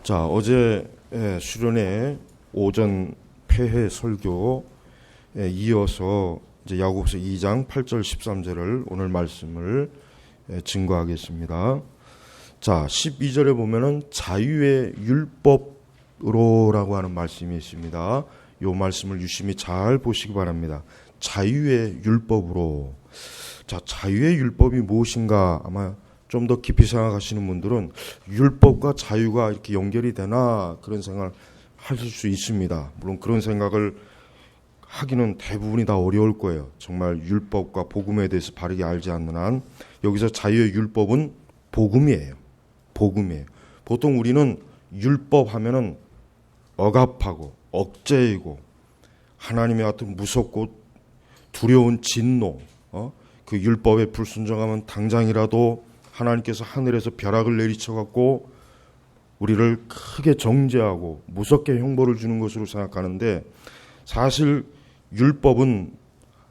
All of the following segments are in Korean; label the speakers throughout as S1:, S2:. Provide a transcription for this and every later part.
S1: 자, 어제 수련회 오전 폐회 설교에 이어서 이제 야고보서 2장 8절 13절을 오늘 말씀을 증거하겠습니다. 자, 12절에 보면은 자유의 율법으로라고 하는 말씀이 있습니다. 이 말씀을 유심히 잘 보시기 바랍니다. 자유의 율법으로. 자, 자유의 율법이 무엇인가? 아마 좀 더 깊이 생각하시는 분들은 율법과 자유가 이렇게 연결이 되나 그런 생각을 하실 수 있습니다. 물론 그런 생각을 하기는 대부분이 다 어려울 거예요. 정말 율법과 복음에 대해서 바르게 알지 않는 한. 여기서 자유의 율법은 복음이에요. 복음이에요. 보통 우리는 율법 하면은 억압하고 억제이고 하나님의 같은 무섭고 두려운 진노, 그 율법에 불순종하면 당장이라도 하나님께서 하늘에서 벼락을 내리쳐갖고 우리를 크게 정죄하고 무섭게 형벌을 주는 것으로 생각하는데, 사실 율법은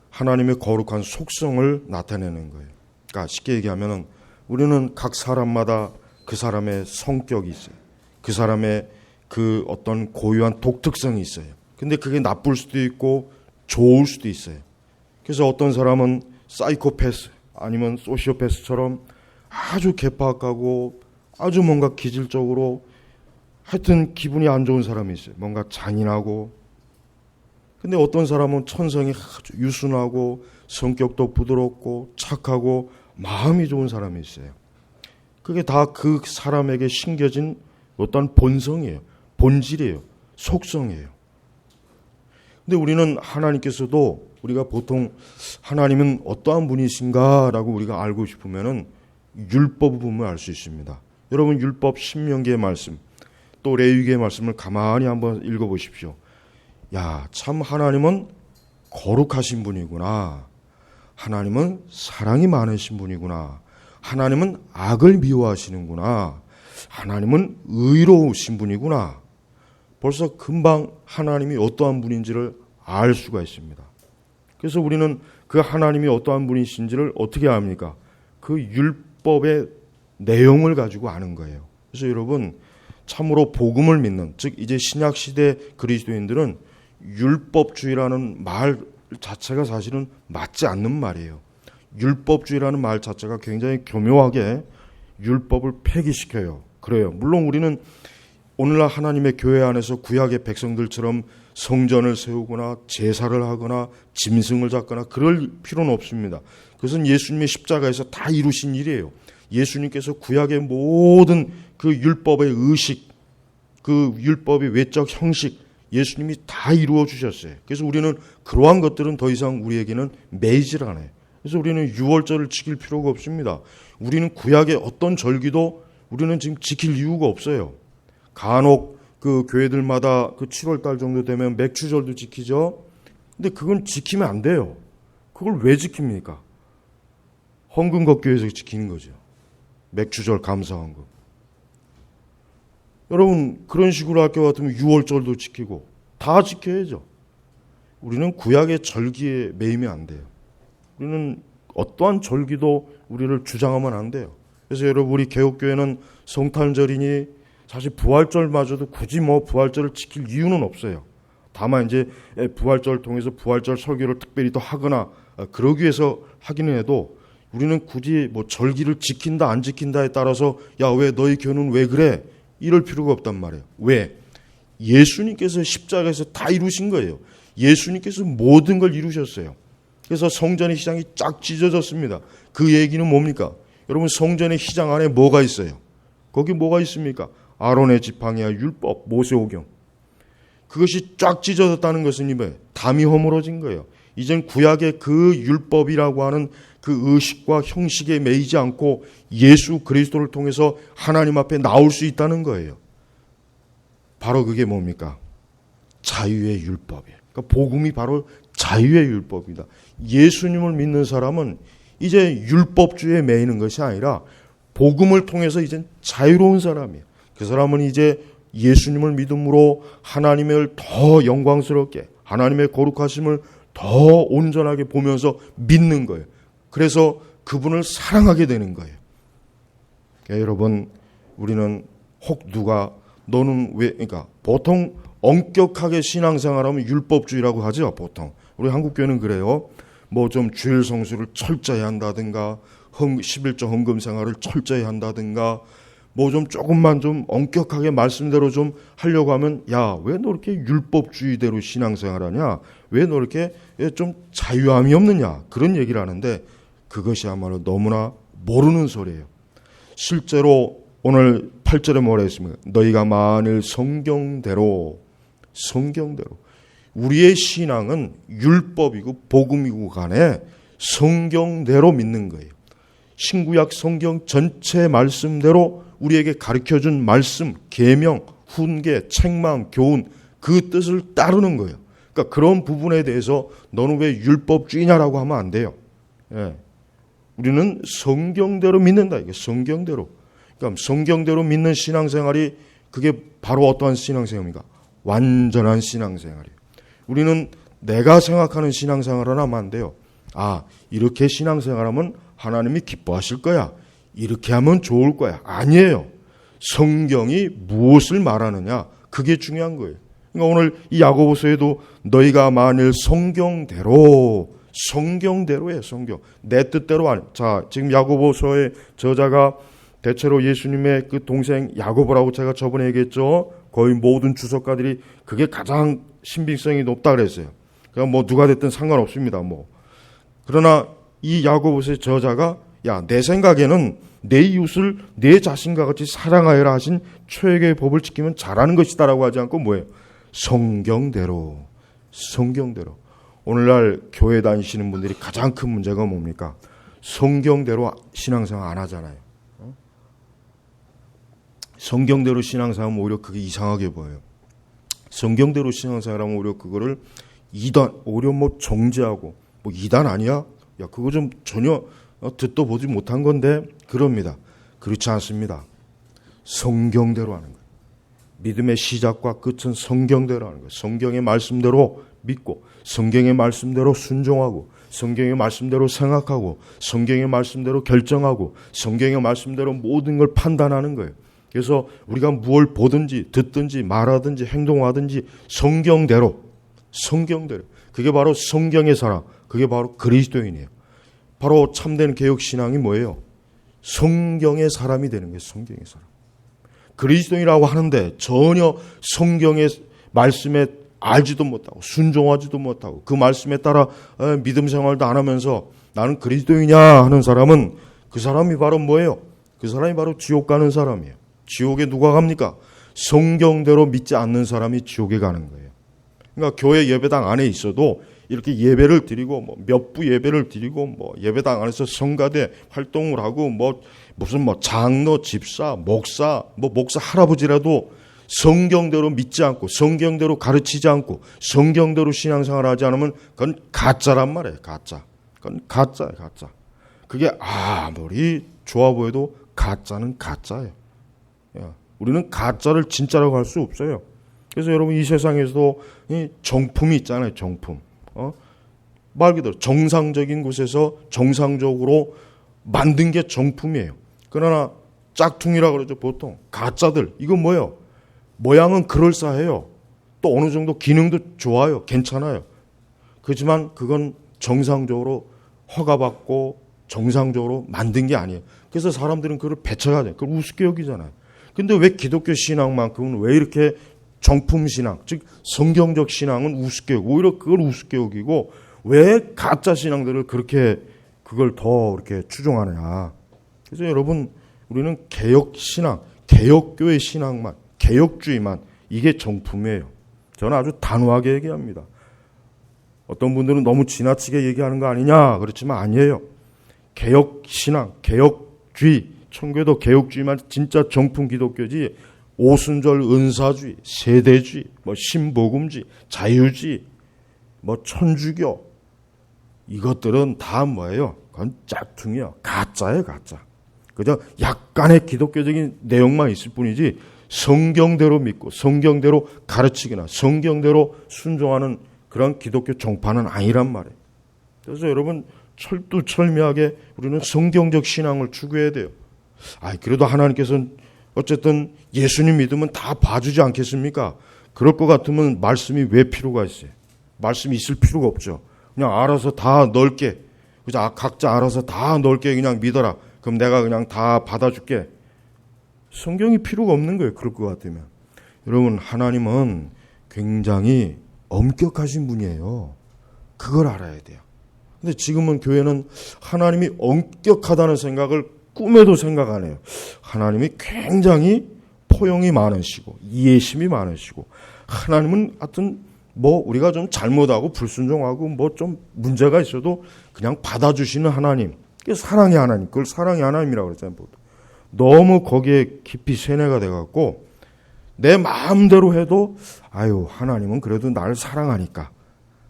S1: 하나님의 거룩한 속성을 나타내는 거예요. 그러니까 쉽게 얘기하면 우리는 각 사람마다 그 사람의 성격이 있어요. 그 사람의 그 어떤 고유한 독특성이 있어요. 근데 그게 나쁠 수도 있고 좋을 수도 있어요. 그래서 어떤 사람은 사이코패스 아니면 소시오패스처럼 아주 개팍하고 아주 뭔가 기질적으로 하여튼 기분이 안 좋은 사람이 있어요. 뭔가 잔인하고. 근데 어떤 사람은 천성이 아주 유순하고 성격도 부드럽고 착하고 마음이 좋은 사람이 있어요. 그게 다 그 사람에게 심겨진 어떤 본성이에요. 본질이에요. 속성이에요. 근데 우리는 하나님께서도 우리가 보통 하나님은 어떠한 분이신가라고 우리가 알고 싶으면은 율법을 보면 알 수 있습니다. 여러분 율법 신명기의 말씀 또 레위기의 말씀을 가만히 한번 읽어보십시오. 야, 참 하나님은 거룩하신 분이구나. 하나님은 사랑이 많으신 분이구나. 하나님은 악을 미워하시는구나. 하나님은 의로우신 분이구나. 벌써 금방 하나님이 어떠한 분인지를 알 수가 있습니다. 그래서 우리는 그 하나님이 어떠한 분이신지를 어떻게 압니까? 그 율법의 내용을 가지고 아는 거예요. 그래서 여러분 참으로 복음을 믿는, 즉 이제 신약시대 그리스도인들은 율법주의라는 말 자체가 사실은 맞지 않는 말이에요. 율법주의라는 말 자체가 굉장히 교묘하게 율법을 폐기시켜요. 그래요. 물론 우리는 오늘날 하나님의 교회 안에서 구약의 백성들처럼 성전을 세우거나 제사를 하거나 짐승을 잡거나 그럴 필요는 없습니다. 그것은 예수님의 십자가에서 다 이루신 일이에요. 예수님께서 구약의 모든 그 율법의 의식, 그 율법의 외적 형식 예수님이 다 이루어 주셨어요. 그래서 우리는 그러한 것들은 더 이상 우리에게는 매이질 않아요. 그래서 우리는 유월절을 지킬 필요가 없습니다. 우리는 구약의 어떤 절기도 우리는 지금 지킬 이유가 없어요. 간혹 그 교회들마다 그 7월 달 정도 되면 맥주절도 지키죠. 근데 그건 지키면 안 돼요. 그걸 왜 지킵니까? 헌금겁교회에서 지키는 거죠. 맥주절 감사헌금. 여러분 그런 식으로 할 것 같으면 6월절도 지키고 다 지켜야죠. 우리는 구약의 절기에 매이면 안 돼요. 우리는 어떠한 절기도 우리를 주장하면 안 돼요. 그래서 여러분 우리 개혁교회는 성탄절이니 사실 부활절마저도 굳이 부활절을 지킬 이유는 없어요. 다만 이제 부활절을 통해서 부활절 설교를 특별히 더 하거나 그러기 위해서 하기는 해도 우리는 굳이 절기를 지킨다 안 지킨다에 따라서 야, 왜 너희 교회는 왜 그래? 이럴 필요가 없단 말이에요. 왜? 예수님께서 십자가에서 다 이루신 거예요. 예수님께서 모든 걸 이루셨어요. 그래서 성전의 휘장이 쫙 찢어졌습니다. 그 얘기는 뭡니까? 여러분 성전의 휘장 안에 뭐가 있어요? 거기 뭐가 있습니까? 아론의 지팡이와 율법, 모세오경. 그것이 쫙 찢어졌다는 것은 뭐예요? 담이 허물어진 거예요. 이젠 구약의 그 율법이라고 하는 그 의식과 형식에 매이지 않고 예수 그리스도를 통해서 하나님 앞에 나올 수 있다는 거예요. 바로 그게 뭡니까? 자유의 율법이에요. 그러니까 복음이 바로 자유의 율법이다. 예수님을 믿는 사람은 이제 율법주의에 매이는 것이 아니라 복음을 통해서 이제 자유로운 사람이에요. 그 사람은 이제 예수님을 믿음으로 하나님을 더 영광스럽게, 하나님의 거룩하심을 더 온전하게 보면서 믿는 거예요. 그래서 그분을 사랑하게 되는 거예요. 그러니까 여러분 우리는 혹 누가 너는 왜, 그러니까 보통 엄격하게 신앙생활하면 율법주의라고 하죠. 보통 우리 한국교회는 그래요. 뭐 좀 주일 성수를 철저히 한다든가 11조 헌금 생활을 철저히 한다든가 뭐 좀 조금만 좀 엄격하게 말씀대로 좀 하려고 하면 야, 왜 너 이렇게 율법주의대로 신앙생활하냐? 왜 너 이렇게 좀 자유함이 없느냐? 그런 얘기를 하는데 그것이야말로 너무나 모르는 소리예요. 실제로 오늘 8절에 뭐라 했습니까? 너희가 만일 성경대로 우리의 신앙은 율법이고 복음이고 간에 성경대로 믿는 거예요. 신구약 성경 전체 말씀대로 우리에게 가르쳐준 말씀, 계명, 훈계, 책망, 교훈 그 뜻을 따르는 거예요. 그러니까 그런 부분에 대해서 너는 왜 율법주의냐라고 하면 안 돼요. 예. 우리는 성경대로 믿는다. 이게 성경대로. 그러니까 성경대로 믿는 신앙생활이 그게 바로 어떠한 신앙생활입니까? 완전한 신앙생활이에요. 우리는 내가 생각하는 신앙생활은 하면 안 돼요. 아, 이렇게 신앙생활하면 하나님이 기뻐하실 거야. 이렇게 하면 좋을 거야. 아니에요. 성경이 무엇을 말하느냐. 그게 중요한 거예요. 그러니까 오늘 이 야고보서에도 너희가 만일 성경대로예요. 성경. 내 뜻대로 아니. 자, 지금 야고보서의 저자가 대체로 예수님의 그 동생 야고보라고 제가 저번에 얘기했죠. 거의 모든 주석가들이 그게 가장 신빙성이 높다 그랬어요. 그러니까 뭐 누가 됐든 상관없습니다. 뭐. 그러나 이 야고보서의 저자가 야, 내 생각에는 내 이웃을 내 자신과 같이 사랑하여라 하신 최고의 법을 지키면 잘하는 것이다라고 하지 않고 뭐예요? 성경대로. 오늘날 교회 다니시는 분들이 가장 큰 문제가 뭡니까? 성경대로 신앙생활 안 하잖아요. 성경대로 신앙생활하면 오히려 그게 이상하게 보여요. 성경대로 신앙생활하면 오히려 그거를 이단, 오히려 뭐 정죄하고 뭐 이단 아니야? 야, 그거 좀 전혀 듣도 보지 못한 건데 그럽니다. 그렇지 않습니다. 성경대로 하는 거예요. 믿음의 시작과 끝은 성경대로 하는 거예요. 성경의 말씀대로 믿고 성경의 말씀대로 순종하고 성경의 말씀대로 생각하고 성경의 말씀대로 결정하고 성경의 말씀대로 모든 걸 판단하는 거예요. 그래서 우리가 무엇을 보든지 듣든지 말하든지 행동하든지 성경대로 그게 바로 성경의 사람, 그게 바로 그리스도인이에요. 바로 참된 개혁신앙이 뭐예요? 성경의 사람이 되는 거예요. 성경의 사람. 그리스도인이라고 하는데 전혀 성경의 말씀에 알지도 못하고 순종하지도 못하고 그 말씀에 따라 믿음 생활도 안 하면서 나는 그리스도인이냐 하는 사람은 그 사람이 바로 뭐예요? 그 사람이 바로 지옥 가는 사람이에요. 지옥에 누가 갑니까? 성경대로 믿지 않는 사람이 지옥에 가는 거예요. 그러니까 교회 예배당 안에 있어도 이렇게 예배를 드리고 뭐 몇 부 예배를 드리고 뭐 예배당 안에서 성가대 활동을 하고 뭐 무슨 뭐 장로, 집사, 목사, 뭐 목사 할아버지라도 성경대로 믿지 않고 성경대로 가르치지 않고 성경대로 신앙생활하지 않으면 그건 가짜란 말이에요. 가짜. 그건 가짜예요. 가짜. 그게 아무리 좋아 보여도 가짜는 가짜예요. 우리는 가짜를 진짜라고 할 수 없어요. 그래서 여러분 이 세상에서도 이 정품이 있잖아요. 정품. 말 그대로 정상적인 곳에서 정상적으로 만든 게 정품이에요. 그러나 짝퉁이라고 그러죠. 보통 가짜들. 이건 뭐예요? 모양은 그럴싸해요. 또 어느 정도 기능도 좋아요. 괜찮아요. 그렇지만 그건 정상적으로 허가받고 정상적으로 만든 게 아니에요. 그래서 사람들은 그걸 배척하잖아요. 그걸 우습게 여기잖아요. 근데 왜 기독교 신앙만큼은 왜 이렇게 정품 신앙, 즉 성경적 신앙은 우습게 여기고 오히려 그걸 우습게 여기고 왜 가짜 신앙들을 그렇게 그걸 더 이렇게 추종하느냐. 그래서 여러분 우리는 개혁 신앙, 개혁교회 신앙만, 개혁주의만 이게 정품이에요. 저는 아주 단호하게 얘기합니다. 어떤 분들은 너무 지나치게 얘기하는 거 아니냐 그렇지만 아니에요. 개혁 신앙, 개혁주의, 청교도 개혁주의만 진짜 정품 기독교지 오순절 은사주의, 세대주의, 뭐 신복음주의, 자유주의, 뭐 천주교 이것들은 다 뭐예요? 그건 짝퉁이야. 가짜예요, 가짜. 그저 약간의 기독교적인 내용만 있을 뿐이지 성경대로 믿고 성경대로 가르치거나 성경대로 순종하는 그런 기독교 종파는 아니란 말이에요. 그래서 여러분 철두철미하게 우리는 성경적 신앙을 추구해야 돼요. 그래도 하나님께서는 어쨌든 예수님 믿으면 다 봐주지 않겠습니까? 그럴 것 같으면 말씀이 왜 필요가 있어요? 말씀이 있을 필요가 없죠. 그냥 알아서 다 넓게, 그죠? 각자 알아서 다 넓게 그냥 믿어라. 그럼 내가 그냥 다 받아줄게. 성경이 필요가 없는 거예요. 그럴 것 같으면. 여러분, 하나님은 굉장히 엄격하신 분이에요. 그걸 알아야 돼요. 근데 지금은 교회는 하나님이 엄격하다는 생각을 꿈에도 생각 안 해요. 하나님이 굉장히 포용이 많으시고 이해심이 많으시고, 하나님은 하여튼 뭐 우리가 좀 잘못하고 불순종하고 뭐 좀 문제가 있어도 그냥 받아주시는 하나님, 그게 사랑의 하나님, 그걸 사랑의 하나님이라고 그랬잖아요. 너무 거기에 깊이 세뇌가 돼갖고 내 마음대로 해도 아유, 하나님은 그래도 나를 사랑하니까,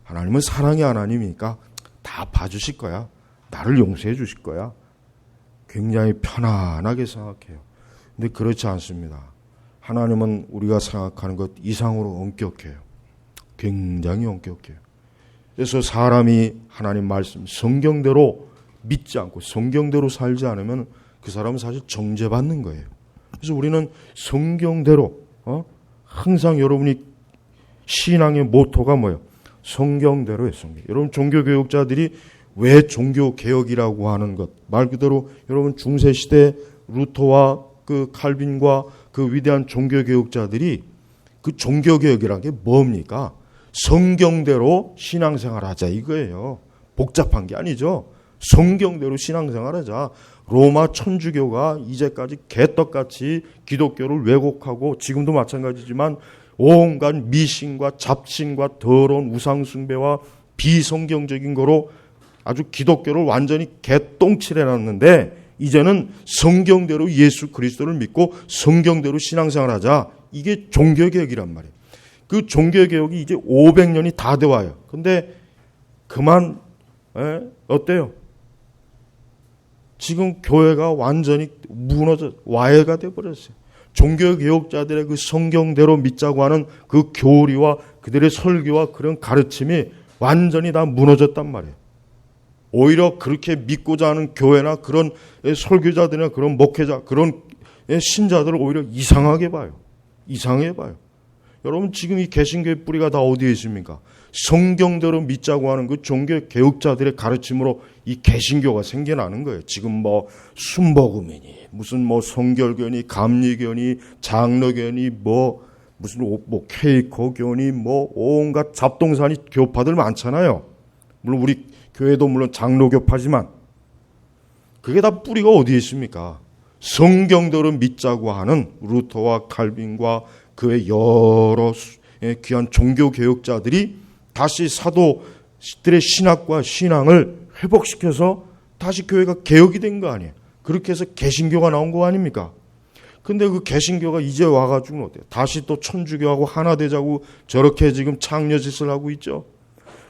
S1: 하나님은 사랑의 하나님이니까 다 봐주실 거야, 나를 용서해 주실 거야, 굉장히 편안하게 생각해요. 근데 그렇지 않습니다. 하나님은 우리가 생각하는 것 이상으로 엄격해요. 굉장히 엄격해요. 그래서 사람이 하나님 말씀 성경대로 믿지 않고 성경대로 살지 않으면 그 사람은 사실 정죄받는 거예요. 그래서 우리는 성경대로, 항상 여러분이 신앙의 모토가 뭐예요? 성경대로예요. 성경. 여러분, 종교교육자들이 왜 종교개혁이라고 하는 것, 말 그대로 여러분 중세시대 루터와 그 칼빈과 그 위대한 종교개혁자들이 그 종교개혁이라는 게 뭡니까? 성경대로 신앙생활하자 이거예요. 복잡한 게 아니죠. 성경대로 신앙생활하자. 로마 천주교가 이제까지 개떡같이 기독교를 왜곡하고, 지금도 마찬가지지만 온갖 미신과 잡신과 더러운 우상숭배와 비성경적인 거로 아주 기독교를 완전히 개똥칠해놨는데, 이제는 성경대로 예수 그리스도를 믿고 성경대로 신앙생활하자. 이게 종교개혁이란 말이에요. 그 종교개혁이 이제 500년이 다 돼 와요. 근데 그만 어때요? 지금 교회가 완전히 무너져 와해가 돼버렸어요. 종교개혁자들의 그 성경대로 믿자고 하는 그 교리와 그들의 설교와 그런 가르침이 완전히 다 무너졌단 말이에요. 오히려 그렇게 믿고자 하는 교회나 그런 설교자들이나 그런 목회자, 그런 신자들을 오히려 이상하게 봐요. 이상하게 봐요. 여러분, 지금 이 개신교의 뿌리가 다 어디에 있습니까? 성경대로 믿자고 하는 그 종교개혁자들의 가르침으로 이 개신교가 생겨나는 거예요. 지금 뭐 순복음이니 무슨 뭐 성결교니 감리교니 장로교니 뭐 무슨 뭐 케이커교니 뭐 온갖 잡동사니 교파들 많잖아요. 물론 우리 교회도 물론 장로교파지만 그게 다 뿌리가 어디에 있습니까? 성경대로 믿자고 하는 루터와 칼빈과 그의 여러 귀한 종교개혁자들이 다시 사도들의 신학과 신앙을 회복시켜서 다시 교회가 개혁이 된 거 아니에요. 그렇게 해서 개신교가 나온 거 아닙니까? 근데 그 개신교가 이제 와가지고 어때요? 다시 또 천주교하고 하나 되자고 저렇게 지금 창녀짓을 하고 있죠.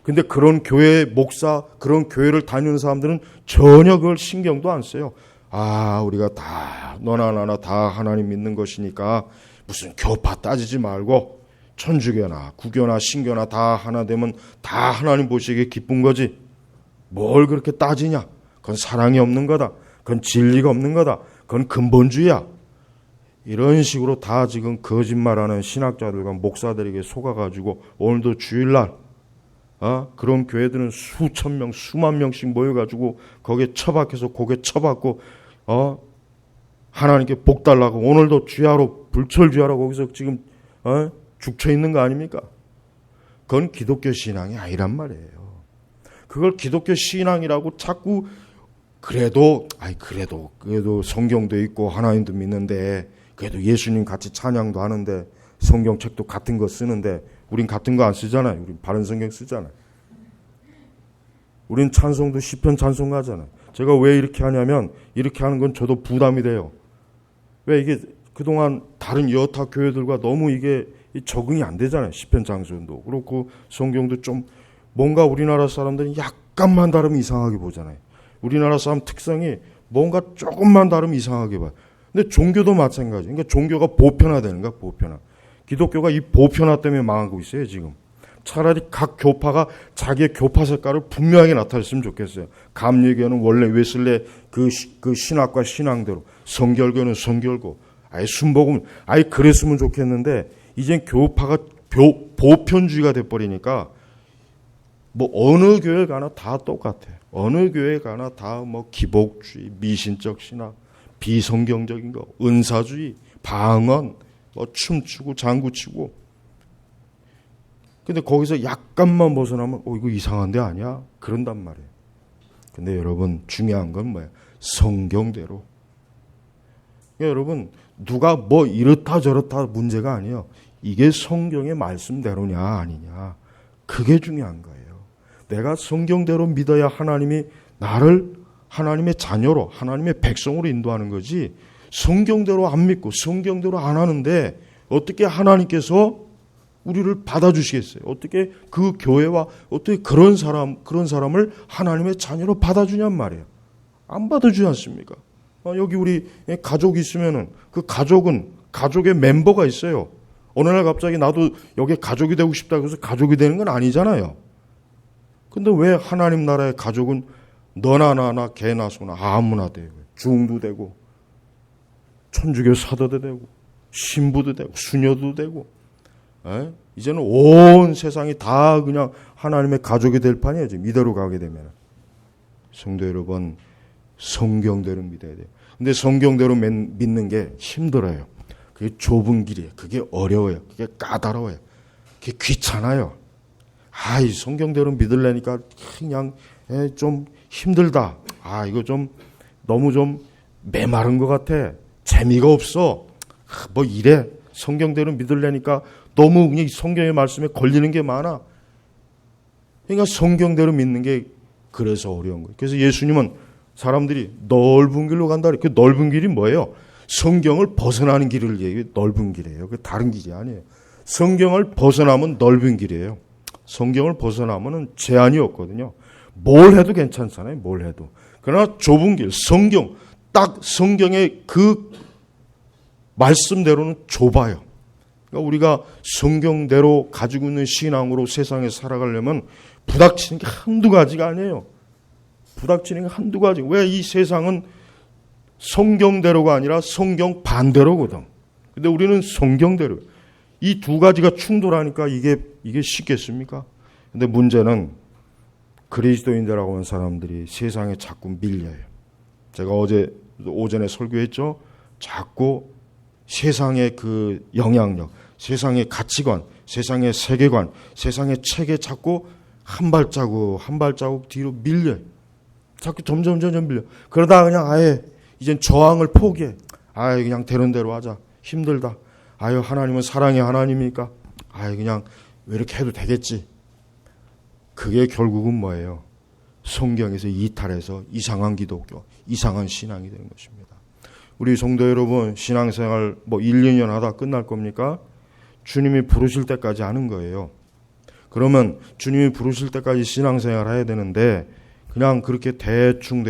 S1: 근데 그런 교회 목사, 그런 교회를 다니는 사람들은 전혀 그걸 신경도 안 써요. 아, 우리가 다 너나 나나 다 하나님 믿는 것이니까 무슨 교파 따지지 말고 천주교나 구교나 신교나 다 하나 되면 다 하나님 보시기에 기쁜 거지. 뭘 그렇게 따지냐? 그건 사랑이 없는 거다. 그건 진리가 없는 거다. 그건 근본주의야. 이런 식으로 다 지금 거짓말하는 신학자들과 목사들에게 속아가지고 오늘도 주일날 그런 교회들은 수천 명, 수만 명씩 모여가지고 거기에 처박혀서 고개 처박고 하나님께 복 달라고 오늘도 주야로 불철주야로 거기서 지금 죽쳐 있는 거 아닙니까? 그건 기독교 신앙이 아니란 말이에요. 그걸 기독교 신앙이라고 자꾸 그래도 성경도 있고 하나님도 믿는데 그래도 예수님 같이 찬양도 하는데 성경책도 같은 거 쓰는데 우린 같은 거 안 쓰잖아요. 우린 바른 성경 쓰잖아요. 우린 찬송도 시편 찬송가잖아요. 제가 왜 이렇게 하냐면 이렇게 하는 건 저도 부담이 돼요. 왜 이게 그동안 다른 여타 교회들과 너무 이게 적응이 안 되잖아요. 시편 찬송도 그렇고 성경도 좀 뭔가 우리나라 사람들은 약간만 다르면 이상하게 보잖아요. 우리나라 사람 특성이 뭔가 조금만 다르면 이상하게 봐요. 근데 종교도 마찬가지. 그러니까 종교가 보편화되는 거야, 보편화. 기독교가 이 보편화 때문에 망하고 있어요, 지금. 차라리 각 교파가 자기의 교파 색깔을 분명하게 나타냈으면 좋겠어요. 감리교는 원래 웨슬레 그 신학과 신앙대로, 성결교는 성결교. 아예 순복음, 아예 그랬으면 좋겠는데 이젠 교파가 보편주의가 돼버리니까 뭐 어느 교회 가나 다 똑같아요. 어느 교회 가나 다 뭐 기복주의, 미신적 신학, 비성경적인 거, 은사주의, 방언, 뭐 춤추고 장구치고. 근데 거기서 약간만 벗어나면 이거 이상한 데 아니야? 그런단 말이에요. 근데 여러분 중요한 건 뭐예요? 성경대로. 여러분 누가 뭐 이렇다 저렇다 문제가 아니에요. 이게 성경의 말씀대로냐 아니냐. 그게 중요한 거예요. 내가 성경대로 믿어야 하나님이 나를 하나님의 자녀로, 하나님의 백성으로 인도하는 거지, 성경대로 안 믿고 성경대로 안 하는데 어떻게 하나님께서 우리를 받아주시겠어요? 어떻게 그 교회와 어떻게 그런 사람을 하나님의 자녀로 받아주냔 말이에요. 안 받아주지 않습니까? 여기 우리 가족이 있으면은 그 가족의 멤버가 있어요. 어느 날 갑자기 나도 여기 가족이 되고 싶다 그래서 가족이 되는 건 아니잖아요. 근데 왜 하나님 나라의 가족은 너나 나나 개나 소나 아무나 돼요. 중도 되고 천주교 사도도 되고 신부도 되고 수녀도 되고. 이제는 온 세상이 다 그냥 하나님의 가족이 될 판이에요. 지금 이대로 가게 되면. 성도 여러분, 성경대로 믿어야 돼요. 근데 성경대로 믿는 게 힘들어요. 그게 좁은 길이에요. 그게 어려워요. 그게 까다로워요. 그게 귀찮아요. 이 성경대로 믿으려니까 그냥 좀 힘들다. 이거 좀 너무 좀 메마른 것 같아. 재미가 없어. 뭐 이래. 성경대로 믿으려니까 너무 그냥 성경의 말씀에 걸리는 게 많아. 그러니까 성경대로 믿는 게 그래서 어려운 거예요. 그래서 예수님은 사람들이 넓은 길로 간다. 그 넓은 길이 뭐예요? 성경을 벗어나는 길을 얘기해요. 넓은 길이에요. 그 다른 길이 아니에요. 성경을 벗어나면 넓은 길이에요. 성경을 벗어나면 제한이 없거든요. 뭘 해도 괜찮잖아요. 뭘 해도. 그러나 좁은 길, 성경, 딱 성경의 그 말씀대로는 좁아요. 그러니까 우리가 성경대로 가지고 있는 신앙으로 세상에 살아가려면 부닥치는 게 한두 가지가 아니에요. 부닥치는 게 한두 가지. 왜 이 세상은 성경대로가 아니라 성경 반대로거든. 근데 우리는 성경대로. 이 두 가지가 충돌하니까 이게 쉽겠습니까? 근데 문제는 그리스도인들하고 하는 사람들이 세상에 자꾸 밀려요. 제가 어제 오전에 설교했죠. 자꾸 세상의 그 영향력, 세상의 가치관, 세상의 세계관, 세상의 책에 자꾸 한 발자국 뒤로 밀려요. 자꾸 점점 밀려. 그러다가 그냥 아예 이젠 저항을 포기해. 그냥 되는 대로 하자. 힘들다. 하나님은 사랑의 하나님이니까 그냥 왜 이렇게 해도 되겠지. 그게 결국은 뭐예요? 성경에서 이탈해서 이상한 기독교, 이상한 신앙이 되는 것입니다. 우리 성도 여러분, 신앙생활 1, 2년 하다 끝날 겁니까? 주님이 부르실 때까지 하는 거예요. 그러면 주님이 부르실 때까지 신앙생활 해야 되는데 그냥 그렇게 대충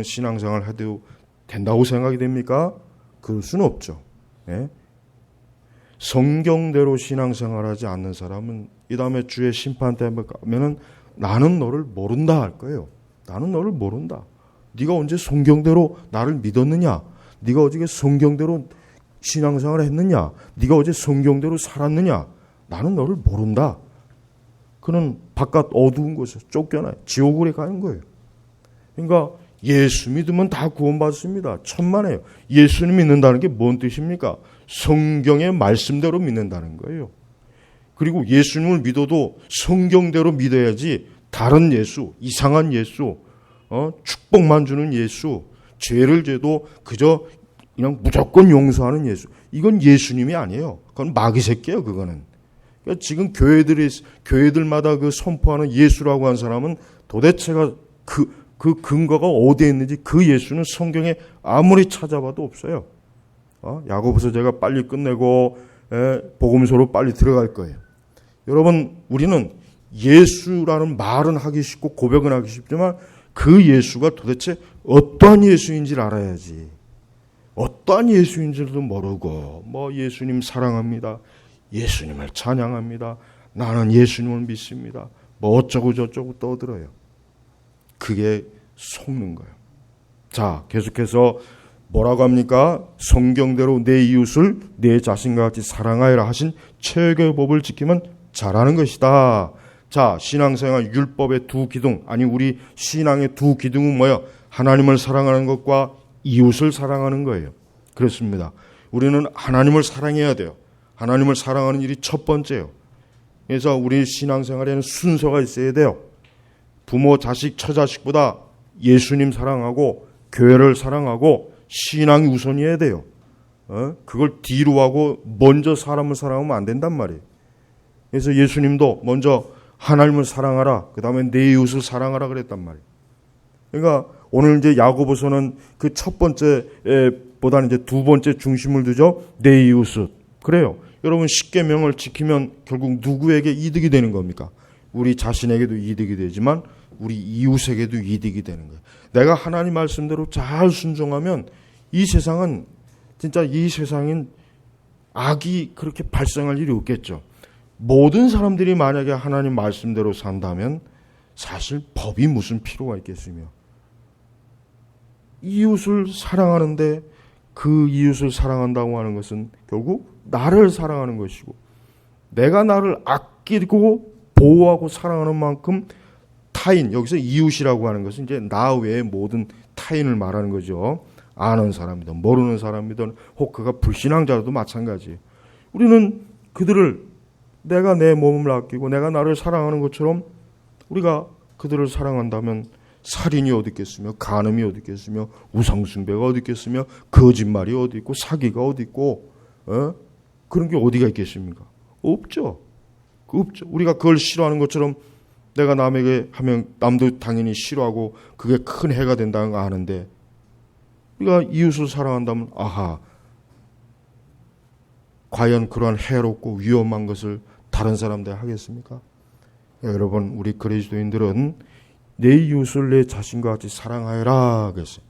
S1: 신앙생활 해도 된다고 생각이 됩니까? 그럴 수는 없죠. 성경대로 신앙생활하지 않는 사람은 이 다음에 주의 심판 때 가면은 나는 너를 모른다 할 거예요. 나는 너를 모른다. 네가 언제 성경대로 나를 믿었느냐? 네가 어제 성경대로 신앙생활을 했느냐? 네가 어제 성경대로 살았느냐? 나는 너를 모른다. 그는 바깥 어두운 곳에 쫓겨나요. 지옥으로 가는 거예요. 그러니까 예수 믿으면 다 구원받습니다. 천만에요. 예수님 믿는다는 게 뭔 뜻입니까? 성경의 말씀대로 믿는다는 거예요. 그리고 예수님을 믿어도 성경대로 믿어야지 다른 예수, 이상한 예수, 축복만 주는 예수, 죄를 져도 그저 그냥 무조건 용서하는 예수. 이건 예수님이 아니에요. 그건 마귀 새끼예요, 그거는. 그러니까 지금 교회들마다 그 선포하는 예수라고 한 사람은 도대체가 그 근거가 어디에 있는지 그 예수는 성경에 아무리 찾아봐도 없어요. 야고보서 제가 빨리 끝내고 복음서로 빨리 들어갈 거예요. 여러분, 우리는 예수라는 말은 하기 쉽고 고백은 하기 쉽지만 그 예수가 도대체 어떠한 예수인지를 알아야지. 어떠한 예수인지도 모르고 예수님 사랑합니다. 예수님을 찬양합니다. 나는 예수님을 믿습니다. 어쩌고 저쩌고 떠들어요. 그게 속는 거예요. 자, 계속해서 뭐라고 합니까? 성경대로 내 이웃을 내 자신과 같이 사랑하여라 하신 최고의 법을 지키면 잘하는 것이다. 자, 신앙생활 율법의 두 기둥, 아니 우리 신앙의 두 기둥은 뭐예요? 하나님을 사랑하는 것과 이웃을 사랑하는 거예요. 그렇습니다. 우리는 하나님을 사랑해야 돼요. 하나님을 사랑하는 일이 첫 번째예요. 그래서 우리 신앙생활에는 순서가 있어야 돼요. 부모, 자식, 처자식보다 예수님 사랑하고 교회를 사랑하고 신앙이 우선이어야 돼요. 그걸 뒤로 하고 먼저 사람을 사랑하면 안 된단 말이에요. 그래서 예수님도 먼저 하나님을 사랑하라, 그 다음에 내 이웃을 사랑하라 그랬단 말이에요. 그러니까 오늘 이제 야고보서는 그 첫 번째 보다는 이제 두 번째 중심을 두죠. 내 이웃을. 그래요. 여러분 십계명을 지키면 결국 누구에게 이득이 되는 겁니까? 우리 자신에게도 이득이 되지만 우리 이웃에게도 이득이 되는 거예요. 내가 하나님 말씀대로 잘 순종하면 이 세상은 진짜 이 세상인 악이 그렇게 발생할 일이 없겠죠. 모든 사람들이 만약에 하나님 말씀대로 산다면 사실 법이 무슨 필요가 있겠으며, 이웃을 사랑하는데 그 이웃을 사랑한다고 하는 것은 결국 나를 사랑하는 것이고, 내가 나를 아끼고 보호하고 사랑하는 만큼 타인, 여기서 이웃이라고 하는 것은 이제 나 외의 모든 타인을 말하는 거죠. 아는 사람이든 모르는 사람이든 혹 그가 불신앙자라도 마찬가지예요. 우리는 그들을, 내가 내 몸을 아끼고 내가 나를 사랑하는 것처럼 우리가 그들을 사랑한다면 살인이 어디 있겠으며, 간음이 어디 있겠으며, 우상숭배가 어디 있겠으며, 거짓말이 어디 있고, 사기가 어디 있고, 그런 게 어디가 있겠습니까? 없죠. 없죠. 우리가 그걸 싫어하는 것처럼 내가 남에게 하면 남도 당연히 싫어하고 그게 큰 해가 된다는 거 아는데, 우리가 이웃을 사랑한다면 아하, 과연 그러한 해롭고 위험한 것을 다른 사람들 하겠습니까? 여러분, 우리 그리스도인들은 내 이웃을 내 자신과 같이 사랑하여라 그랬어요.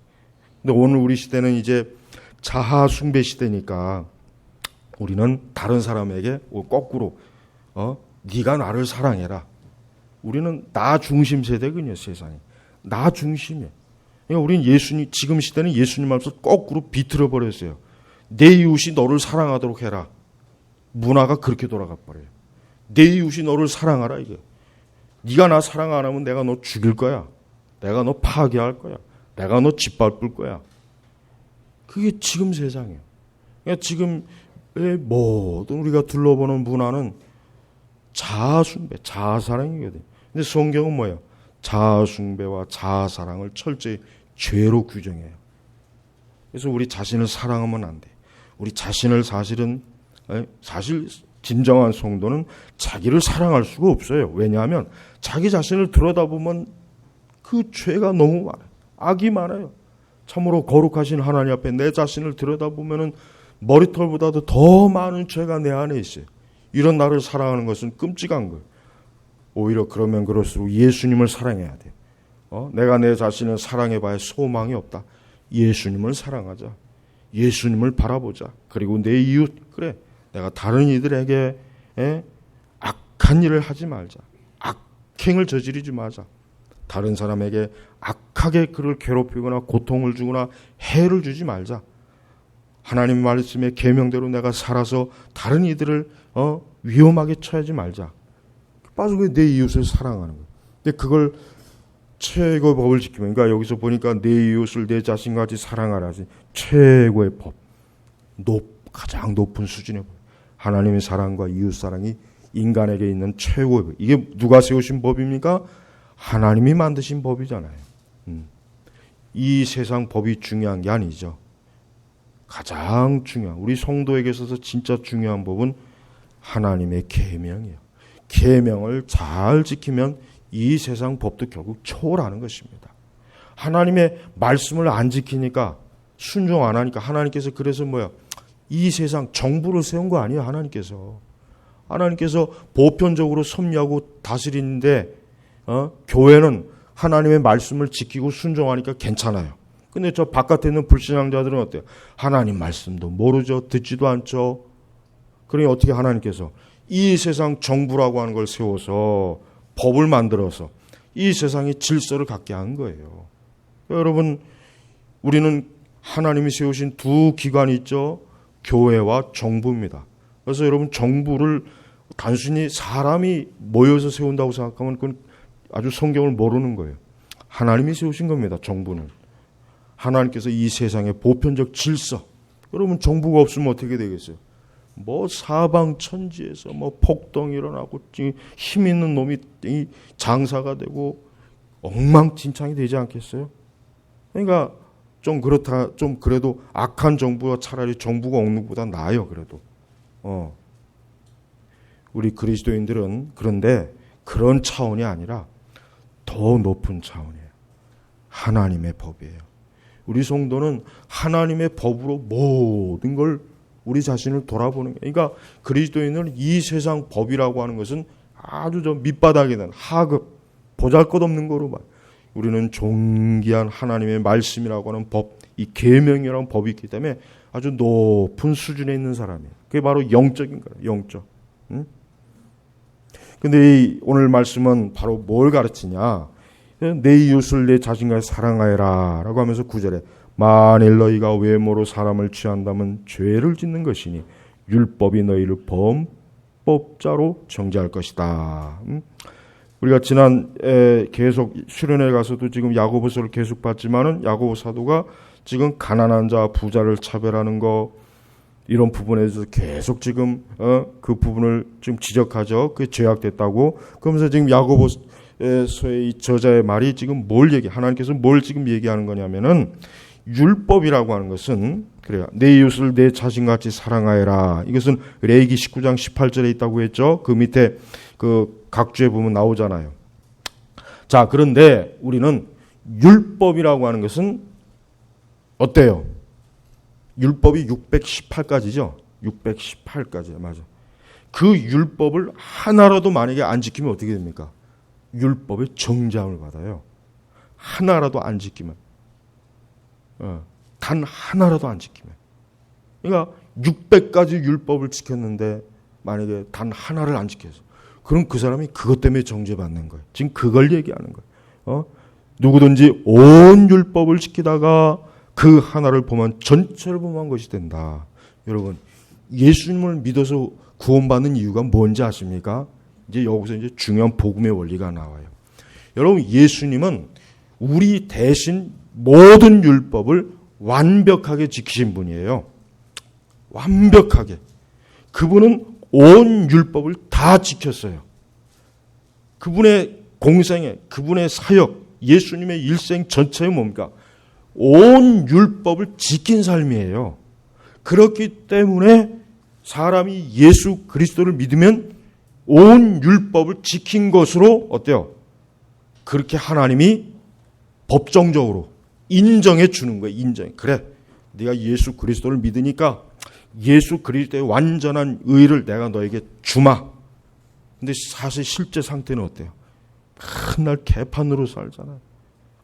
S1: 근데 오늘 우리 시대는 이제 자아 숭배 시대니까 우리는 다른 사람에게 거꾸로 네가 나를 사랑해라. 우리는 나 중심 세대거든요. 세상에 나 중심이에요. 그러니까 우리는 예수님, 지금 시대는 예수님 앞에서 거꾸로 비틀어 버렸어요. 내 이웃이 너를 사랑하도록 해라. 문화가 그렇게 돌아가 버려요. 내 이웃이 너를 사랑하라. 이게 네가 나 사랑 안 하면 내가 너 죽일 거야. 내가 너 파괴할 거야. 내가 너 짓밟을 거야. 그게 지금 세상이에요. 그러니까 지금의 모든 우리가 둘러보는 문화는 자아숭배, 자아사랑이거든요. 근데 성경은 뭐예요? 자아숭배와 자아사랑을 철저히 죄로 규정해요. 그래서 우리 자신을 사랑하면 안 돼. 우리 자신을 사실 진정한 성도는 자기를 사랑할 수가 없어요. 왜냐하면 자기 자신을 들여다보면 그 죄가 너무 많아요. 악이 많아요. 참으로 거룩하신 하나님 앞에 내 자신을 들여다보면 머리털보다도 더 많은 죄가 내 안에 있어요. 이런 나를 사랑하는 것은 끔찍한 거예요. 오히려 그러면 그럴수록 예수님을 사랑해야 돼요. 내가 내 자신을 사랑해봐야 소망이 없다. 예수님을 사랑하자. 예수님을 바라보자. 그리고 내 이웃, 그래, 내가 다른 이들에게 악한 일을 하지 말자. 악행을 저지르지 마자. 다른 사람에게 악하게 그를 괴롭히거나 고통을 주거나 해를 주지 말자. 하나님 말씀의 계명대로 내가 살아서 다른 이들을 위험하게 처하지 말자. 빠지고 내 이웃을 사랑하는 거예요. 근데 그걸 최고의 법을 지키면, 그러니까 여기서 보니까 내 이웃을 내 자신과 같이 사랑하라지. 최고의 법, 가장 높은 수준의 법. 하나님의 사랑과 이웃 사랑이 인간에게 있는 최고의 법. 이게 누가 세우신 법입니까? 하나님이 만드신 법이잖아요. 이 세상 법이 중요한 게 아니죠. 가장 중요한, 우리 성도에게 있어서 진짜 중요한 법은 하나님의 계명이에요. 계명을 잘 지키면 이 세상 법도 결국 초월하는 것입니다. 하나님의 말씀을 안 지키니까, 순종 안 하니까 하나님께서 그래서 이 세상 정부를 세운 거 아니에요. 하나님께서 보편적으로 섭리하고 다스리는데 교회는 하나님의 말씀을 지키고 순종하니까 괜찮아요. 근데 저 바깥에 있는 불신앙자들은 어때요? 하나님 말씀도 모르죠. 듣지도 않죠. 그러니 어떻게 하나님께서 이 세상 정부라고 하는 걸 세워서 법을 만들어서 이 세상에 질서를 갖게 한 거예요. 여러분, 우리는 하나님이 세우신 두 기관이 있죠. 교회와 정부입니다. 그래서 여러분, 정부를 단순히 사람이 모여서 세운다고 생각하면 그건 아주 성경을 모르는 거예요. 하나님이 세우신 겁니다. 정부는. 하나님께서 이 세상의 보편적 질서. 여러분, 정부가 없으면 어떻게 되겠어요? 뭐 사방천지에서 뭐 폭동이 일어나고 힘 있는 놈이 장사가 되고 엉망진창이 되지 않겠어요? 그러니까 좀 그렇다, 좀 그래도 악한 정부가 차라리 정부가 없는 것보다 나아요. 그래도 우리 그리스도인들은 그런데 그런 차원이 아니라 더 높은 차원이에요. 하나님의 법이에요. 우리 성도는 하나님의 법으로 모든 걸 우리 자신을 돌아보는 거예요. 그러니까 그리스도인은 이 세상 법이라고 하는 것은 아주 저 밑바닥에 는 하급, 보잘것없는 거로만, 우리는 존귀한 하나님의 말씀이라고 하는 법, 이 계명이라는 법이 있기 때문에 아주 높은 수준에 있는 사람이에요. 그게 바로 영적인 거예요. 영적. 근데 오늘 말씀은 바로 뭘 가르치냐? 내 이웃을 내 자신과 사랑하여라 라고 하면서 9절에 만일 너희가 외모로 사람을 취한다면 죄를 짓는 것이니 율법이 너희를 범법자로 정죄할 것이다. 우리가 지난 계속 수련회 가서도 지금 야고보서를 계속 봤지만은 야고보 사도가 지금 가난한 자, 부자를 차별하는 거, 이런 부분에서 계속 지금 그 부분을 지금 지적하죠. 그게 죄악됐다고. 그러면서 지금 야고보서의 이 저자의 말이 지금 하나님께서 뭘 지금 얘기하는 거냐면은, 율법이라고 하는 것은 그래요. 내 이웃을 내 자신같이 사랑하여라. 이것은 레위기 19장 18절에 있다고 했죠. 그 밑에 그 각주에 보면 나오잖아요. 자, 그런데 우리는 율법이라고 하는 것은 어때요? 율법이 618가지죠. 618가지. 맞아. 그 율법을 하나라도 만약에 안 지키면 어떻게 됩니까? 율법의 정죄함을 받아요. 하나라도 안 지키면. 단 하나라도 안 지키면. 그러니까 600가지 율법을 지켰는데 만약에 단 하나를 안 지켜서, 그럼 그 사람이 그것 때문에 정죄받는 거예요. 지금 그걸 얘기하는 거예요. 누구든지 온 율법을 지키다가 그 하나를 범한 전체를 범한 것이 된다. 여러분, 예수님을 믿어서 구원받는 이유가 뭔지 아십니까? 이제 여기서 이제 중요한 복음의 원리가 나와요. 여러분, 예수님은 우리 대신 모든 율법을 완벽하게 지키신 분이에요. 완벽하게. 그분은 온 율법을 다 지켰어요. 그분의 공생애, 그분의 사역, 예수님의 일생 전체의 뭡니까? 온 율법을 지킨 삶이에요. 그렇기 때문에 사람이 예수 그리스도를 믿으면 온 율법을 지킨 것으로 어때요? 그렇게 하나님이 법정적으로 인정해 주는 거예요. 인정. 그래, 네가 예수 그리스도를 믿으니까 예수 그리스도의 완전한 의를 내가 너에게 주마. 근데 사실 실제 상태는 어때요? 맨날 개판으로 살잖아요.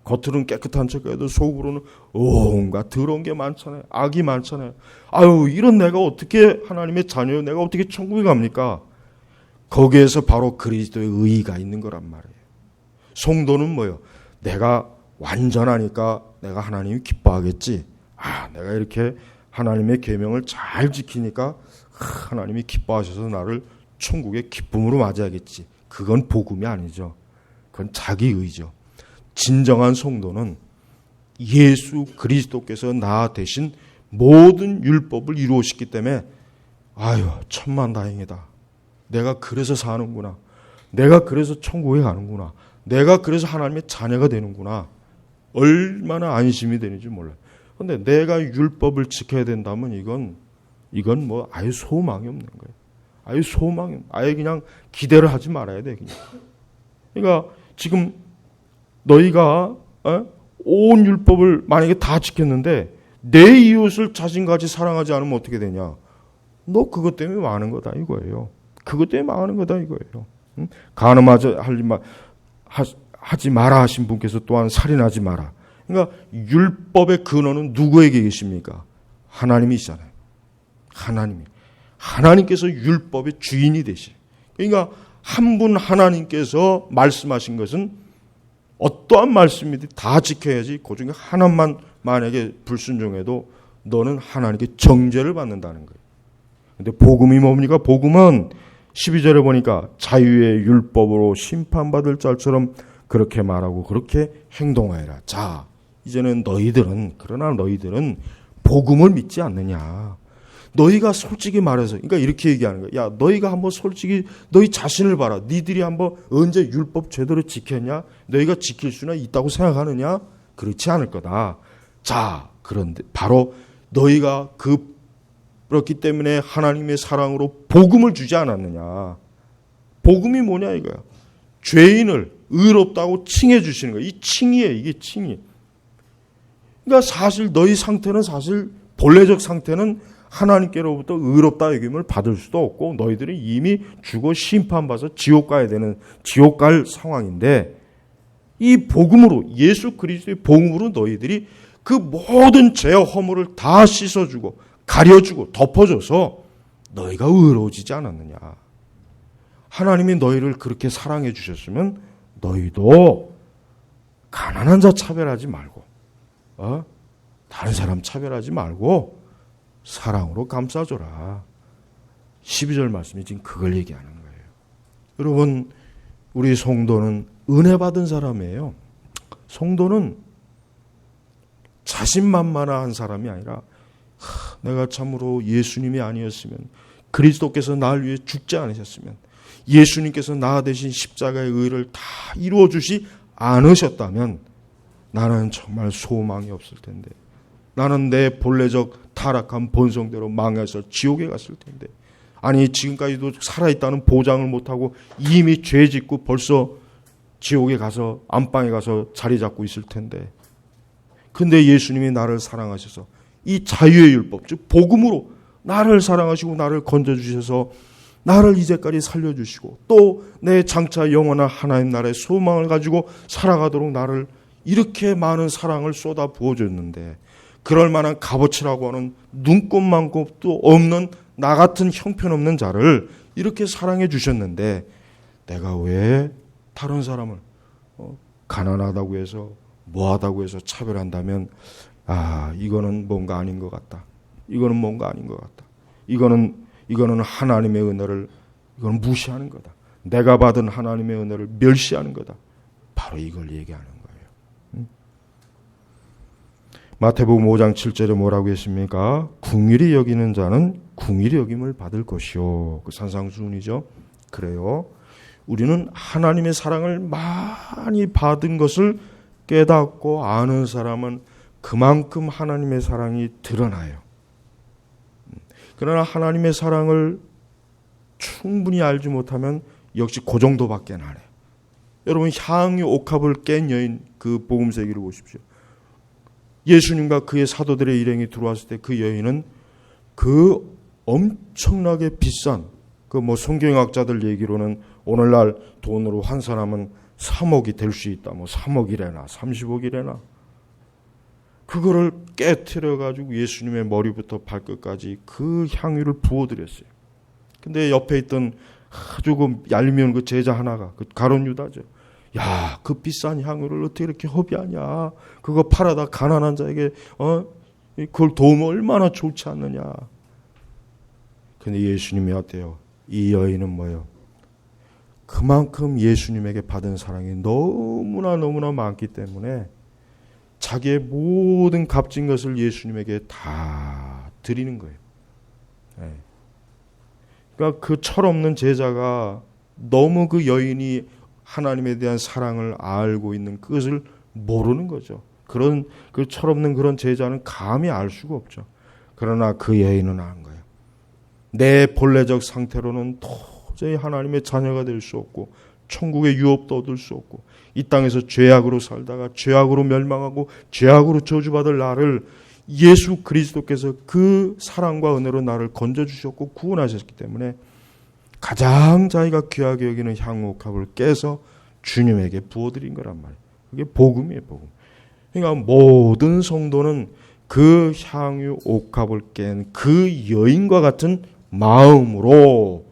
S1: 겉으로는 깨끗한 척해도 속으로는 온갖 더러운 게 많잖아요. 악이 많잖아요. 아유, 이런 내가 어떻게 하나님의 자녀요? 내가 어떻게 천국에 갑니까? 거기에서 바로 그리스도의 의의가 있는 거란 말이에요. 성도는 뭐예요? 내가 완전하니까 내가 하나님이 기뻐하겠지. 내가 이렇게 하나님의 계명을 잘 지키니까 하나님이 기뻐하셔서 나를 천국의 기쁨으로 맞이하겠지. 그건 복음이 아니죠. 그건 자기의죠. 진정한 성도는 예수 그리스도께서 나 대신 모든 율법을 이루었기 때문에 아유, 천만다행이다. 내가 그래서 사는구나. 내가 그래서 천국에 가는구나. 내가 그래서 하나님의 자녀가 되는구나. 얼마나 안심이 되는지 몰라요. 그런데 내가 율법을 지켜야 된다면 이건 뭐 아예 소망이 없는 거예요. 아예 소망이, 아예 그냥 기대를 하지 말아야 돼. 그냥. 그러니까 지금 너희가 온 율법을 만약에 다 지켰는데 내 이웃을 자신같이 사랑하지 않으면 어떻게 되냐? 너 그것 때문에 망하는 거다 이거예요. 그것 때문에 망하는 거다 이거예요. 하지 마라 하신 분께서 또한 살인하지 마라. 그러니까 율법의 근원은 누구에게 계십니까? 하나님이시잖아요. 하나님께서 율법의 주인이 되시. 그러니까 한 분 하나님께서 말씀하신 것은 어떠한 말씀이든 다 지켜야지 그 중에 하나만 만약에 불순종해도 너는 하나님께 정죄를 받는다는 거예요. 근데 복음이 뭡니까? 복음은 12절에 보니까 자유의 율법으로 심판받을 자처럼 그렇게 말하고 그렇게 행동하여라. 자, 이제는 그러나 너희들은 복음을 믿지 않느냐. 너희가 솔직히 말해서, 그러니까 이렇게 얘기하는 거야. 야, 너희가 한번 솔직히 너희 자신을 봐라. 니들이 한번 언제 율법 제대로 지켰냐? 너희가 지킬 수는 있다고 생각하느냐? 그렇지 않을 거다. 자, 그런데 바로 너희가 그렇기 때문에 하나님의 사랑으로 복음을 주지 않았느냐. 복음이 뭐냐 이거야. 죄인을 의롭다고 칭해 주시는 거야. 이 칭이에요. 이게 칭이. 그러니까 사실 너희 상태는 사실 본래적 상태는 하나님께로부터 의롭다 여김을 받을 수도 없고 너희들은 이미 죽어 심판받아서 지옥 가야 되는 지옥 갈 상황인데 이 복음으로 예수 그리스도의 복음으로 너희들이 그 모든 죄와 허물을 다 씻어주고 가려주고 덮어줘서 너희가 의로워지지 않았느냐. 하나님이 너희를 그렇게 사랑해 주셨으면 너희도 가난한 자 차별하지 말고 다른 사람 차별하지 말고 사랑으로 감싸줘라. 12절 말씀이 지금 그걸 얘기하는 거예요. 여러분, 우리 성도는 은혜 받은 사람이에요. 성도는 자신만만한 사람이 아니라 내가 참으로 예수님이 아니었으면, 그리스도께서 나를 위해 죽지 않으셨으면, 예수님께서 나 대신 십자가의 의를 다 이루어 주시 않으셨다면 나는 정말 소망이 없을 텐데, 나는 내 본래적 타락한 본성대로 망해서 지옥에 갔을 텐데, 아니 지금까지도 살아있다는 보장을 못하고 이미 죄 짓고 벌써 지옥에 가서 안방에 가서 자리 잡고 있을 텐데, 근데 예수님이 나를 사랑하셔서 이 자유의 율법, 즉 복음으로 나를 사랑하시고 나를 건져주셔서 나를 이제까지 살려주시고 또 내 장차 영원한 하나님 나라의 소망을 가지고 살아가도록 나를 이렇게 많은 사랑을 쏟아 부어줬는데, 그럴 만한 값어치라고 하는 눈꼽만큼도 없는 나 같은 형편없는 자를 이렇게 사랑해 주셨는데 내가 왜 다른 사람을 가난하다고 해서 뭐하다고 해서 차별한다면 이거는 뭔가 아닌 것 같다. 이거는 뭔가 아닌 것 같다. 이거는 하나님의 은혜를 이거는 무시하는 거다. 내가 받은 하나님의 은혜를 멸시하는 거다. 바로 이걸 얘기하는 거예요. 마태복음 5장 7절에 뭐라고 했습니까? 궁일이 여기는 자는 궁일이 여김을 받을 것이요. 그 산상수훈이죠. 그래요. 우리는 하나님의 사랑을 많이 받은 것을 깨닫고 아는 사람은 그만큼 하나님의 사랑이 드러나요. 그러나 하나님의 사랑을 충분히 알지 못하면 역시 그 정도밖에 안 해요. 여러분, 향유 옥합을 깬 여인 그 복음세기를 보십시오. 예수님과 그의 사도들의 일행이 들어왔을 때 그 여인은 그 엄청나게 비싼 그 성경학자들 얘기로는 오늘날 돈으로 환산하면 3억이 될 수 있다. 3억이래나 30억이래나. 그거를 깨트려 가지고 예수님의 머리부터 발끝까지 그 향유를 부어드렸어요. 근데 옆에 있던 아주 그 얄미운 그 제자 하나가, 그 가룟 유다죠. 야, 그 비싼 향유를 어떻게 이렇게 허비하냐. 그거 팔아다 가난한 자에게 그걸 도우면 얼마나 좋지 않느냐. 근데 예수님이 어때요? 이 여인은 뭐예요? 그만큼 예수님에게 받은 사랑이 너무나 많기 때문에 자기의 모든 값진 것을 예수님에게 다 드리는 거예요. 네. 그러니까 그 철없는 제자가 너무 그 여인이 하나님에 대한 사랑을 알고 있는 그것을 모르는 거죠. 그런 그 철없는 그런 제자는 감히 알 수가 없죠. 그러나 그 여인은 안 거예요. 내 본래적 상태로는 도저히 하나님의 자녀가 될 수 없고 천국의 유업도 얻을 수 없고 이 땅에서 죄악으로 살다가 죄악으로 멸망하고 죄악으로 저주받을 나를 예수 그리스도께서 그 사랑과 은혜로 나를 건져주셨고 구원하셨기 때문에 가장 자기가 귀하게 여기는 향옥합을 깨서 주님에게 부어드린 거란 말이에요. 그게 복음이에요, 복음. 그러니까 모든 성도는 그 향유 옥합을 깬 그 여인과 같은 마음으로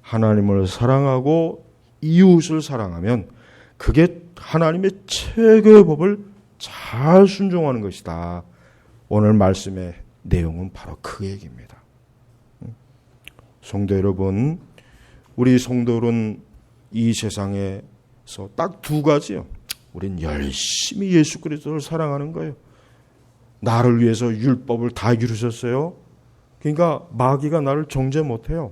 S1: 하나님을 사랑하고 이웃을 사랑하면 그게 하나님의 최고의 법을 잘 순종하는 것이다. 오늘 말씀의 내용은 바로 그 얘기입니다. 성도 여러분, 우리 성도는 이 세상에서 딱 두 가지요. 우린 열심히 예수 그리스도를 사랑하는 거예요. 나를 위해서 율법을 다 이루셨어요. 그러니까 마귀가 나를 정죄 못해요.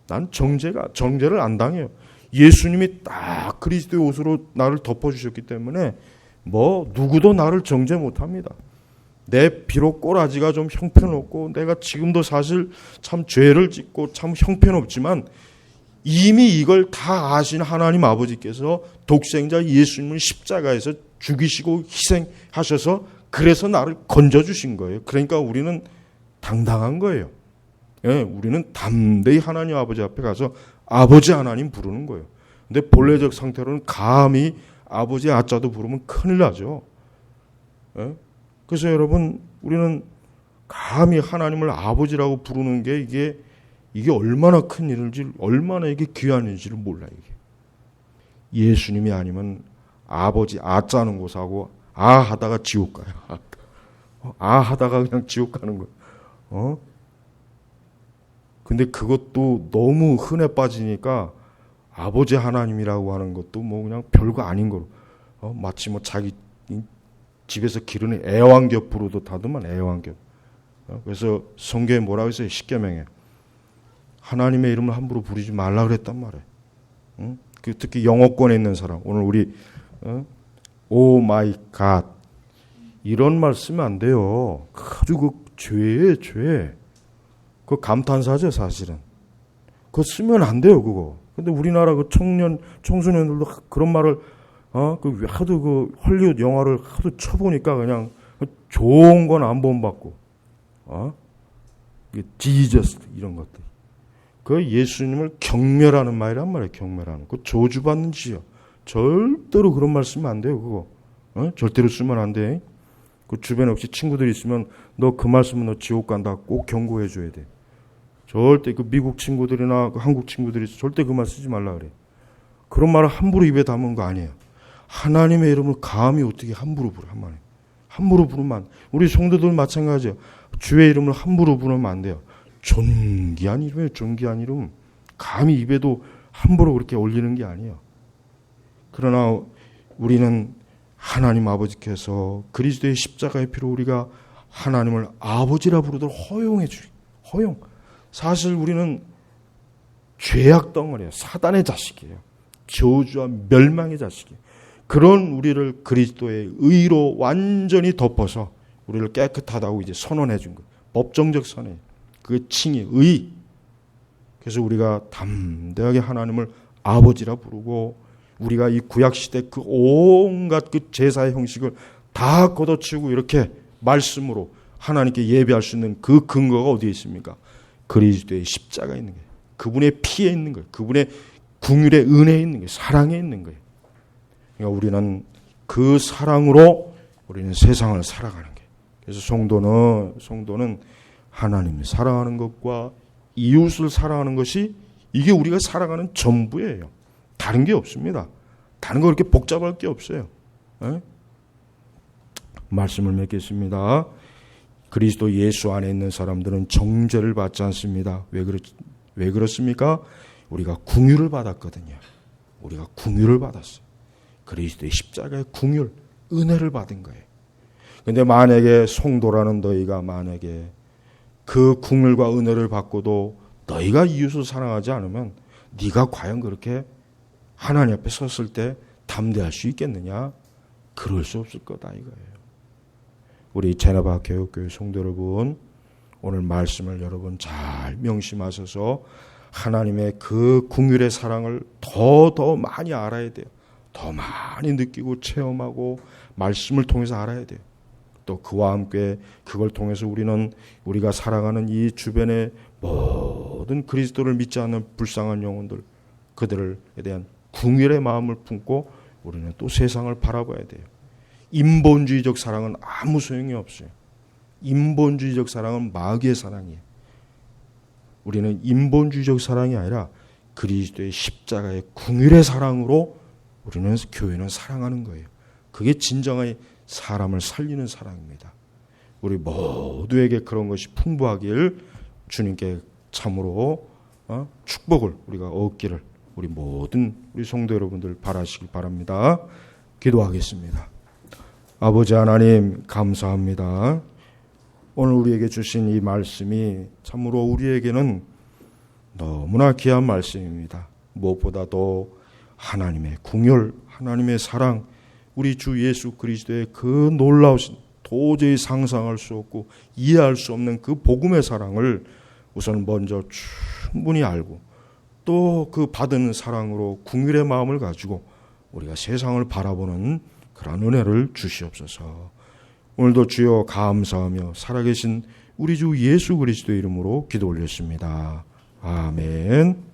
S1: 난 정죄를 안 당해요. 예수님이 딱 그리스도의 옷으로 나를 덮어주셨기 때문에 누구도 나를 정죄 못합니다. 내 비록 꼬라지가 좀 형편없고 내가 지금도 사실 참 죄를 짓고 참 형편없지만 이미 이걸 다 아신 하나님 아버지께서 독생자 예수님을 십자가에서 죽이시고 희생하셔서 그래서 나를 건져주신 거예요. 그러니까 우리는 당당한 거예요. 예, 우리는 담대히 하나님 아버지 앞에 가서 아버지 하나님 부르는 거예요. 근데 본래적 상태로는 감히 아버지 아자도 부르면 큰일 나죠. 예? 그래서 여러분, 우리는 감히 하나님을 아버지라고 부르는 게 이게 얼마나 큰 일인지, 얼마나 이게 귀한 일인지를 몰라요. 이게. 예수님이 아니면 아버지 아자는 곳하고 하다가 지옥 가요. 하다가 그냥 지옥 가는 거예요. 근데 그것도 너무 흔해 빠지니까 아버지 하나님이라고 하는 것도 그냥 별거 아닌 거로. 마치 자기 집에서 기르는 애완겹 부르도 다더만 애완겹. 그래서 성경에 뭐라고 했어요? 십계명에. 하나님의 이름을 함부로 부르지 말라 그랬단 말이에요. 특히 영어권에 있는 사람. 오늘 우리 오 마이 갓 이런 말 쓰면 안 돼요. 아주 죄예요, 죄. 그거 감탄사죠, 사실은. 그거 쓰면 안 돼요, 그거. 근데 우리나라 청소년들도 그런 말을, 하도 헐리우드 영화를 하도 쳐보니까 그냥 좋은 건 안 본받고, 지저스, 이런 것들. 그 예수님을 경멸하는 말이란 말이에요, 경멸하는. 그 저주받는 짓이요. 절대로 그런 말 쓰면 안 돼요, 그거. 절대로 쓰면 안 돼. 그 주변에 혹시 친구들이 있으면 너 그 말 쓰면 너 지옥 간다. 꼭 경고해 줘야 돼. 절대 미국 친구들이나 한국 친구들이 절대 그 말 쓰지 말라 그래. 그런 말을 함부로 입에 담은 거 아니에요. 하나님의 이름을 감히 어떻게 함부로 부르, 한마디. 함부로 부르면 안 돼. 우리 성도들 마찬가지예요. 주의 이름을 함부로 부르면 안 돼요. 존귀한 이름이에요, 존귀한 이름. 감히 입에도 함부로 그렇게 올리는 게 아니에요. 그러나 우리는 하나님 아버지께서 그리스도의 십자가의 피로 우리가 하나님을 아버지라 부르도록 허용해 주리. 허용. 사실 우리는 죄악 덩어리예요. 사단의 자식이에요. 저주와 멸망의 자식이에요. 그런 우리를 그리스도의 의로 완전히 덮어서 우리를 깨끗하다고 이제 선언해 준 거예요. 법정적 선언. 그 칭의 의. 그래서 우리가 담대하게 하나님을 아버지라 부르고 우리가 이 구약시대 그 온갖 그 제사의 형식을 다 걷어치우고 이렇게 말씀으로 하나님께 예배할 수 있는 그 근거가 어디에 있습니까? 그리스도의 십자가에 있는 거예요. 그분의 피에 있는 거예요. 그분의 긍휼의 은혜에 있는 거예요. 사랑에 있는 거예요. 그러니까 우리는 그 사랑으로 우리는 세상을 살아가는 거예요. 그래서 성도는 하나님을 사랑하는 것과 이웃을 사랑하는 것이 이게 우리가 살아가는 전부예요. 다른 게 없습니다. 다른 거 그렇게 복잡할 게 없어요. 에? 말씀을 맺겠습니다. 그리스도 예수 안에 있는 사람들은 정죄를 받지 않습니다. 왜 그렇습니까? 우리가 긍휼을 받았거든요. 우리가 긍휼을 받았어요. 그리스도의 십자가의 긍휼, 은혜를 받은 거예요. 근데 만약에 성도라는 너희가 만약에 그 긍휼과 은혜를 받고도 너희가 이웃을 사랑하지 않으면 네가 과연 그렇게 하나님 앞에 섰을 때 담대할 수 있겠느냐? 그럴 수 없을 거다 이거예요. 우리 제네바 개혁교회 성도 여러분, 오늘 말씀을 여러분 잘 명심하셔서 하나님의 그 긍휼의 사랑을 더 많이 알아야 돼요. 더 많이 느끼고 체험하고 말씀을 통해서 알아야 돼요. 또 그와 함께 그걸 통해서 우리가 살아가는 이 주변의 모든 그리스도를 믿지 않는 불쌍한 영혼들, 그들에 대한 긍휼의 마음을 품고 우리는 또 세상을 바라봐야 돼요. 인본주의적 사랑은 아무 소용이 없어요. 인본주의적 사랑은 마귀의 사랑이에요. 우리는 인본주의적 사랑이 아니라 그리스도의 십자가의 긍휼의 사랑으로 우리는 교회는 사랑하는 거예요. 그게 진정한 사람을 살리는 사랑입니다. 우리 모두에게 그런 것이 풍부하길 주님께 참으로 축복을 우리가 얻기를 우리 모든 우리 성도 여러분들 바라시길 바랍니다. 기도하겠습니다. 아버지 하나님 감사합니다. 오늘 우리에게 주신 이 말씀이 참으로 우리에게는 너무나 귀한 말씀입니다. 무엇보다도 하나님의 궁율, 하나님의 사랑, 우리 주 예수 그리스도의 그 놀라우신 도저히 상상할 수 없고 이해할 수 없는 그 복음의 사랑을 우선 먼저 충분히 알고 또 그 받은 사랑으로 궁율의 마음을 가지고 우리가 세상을 바라보는 그런 은혜를 주시옵소서. 오늘도 주여 감사하며 살아계신 우리 주 예수 그리스도의 이름으로 기도 올렸습니다. 아멘.